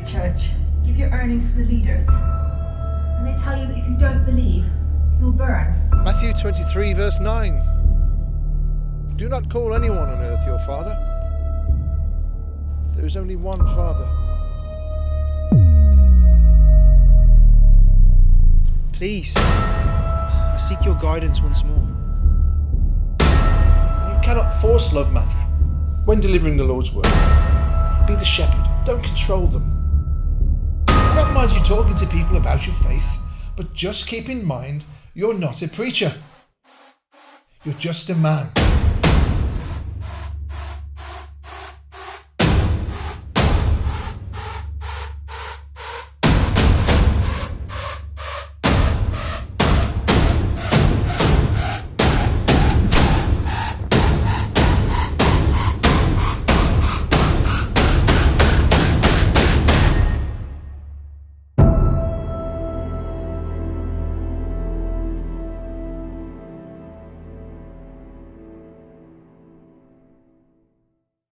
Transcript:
at church, give your earnings to the leaders, and they tell you that if you don't believe, you'll burn. Matthew 23 verse 9. Do not call anyone on earth your father. There is only one Father. Please, I seek your guidance once more. You cannot force love, Matthew, when delivering the Lord's word. Be the shepherd, don't control them. I don't mind you talking to people about your faith, but just keep in mind you're not a preacher. You're just a man.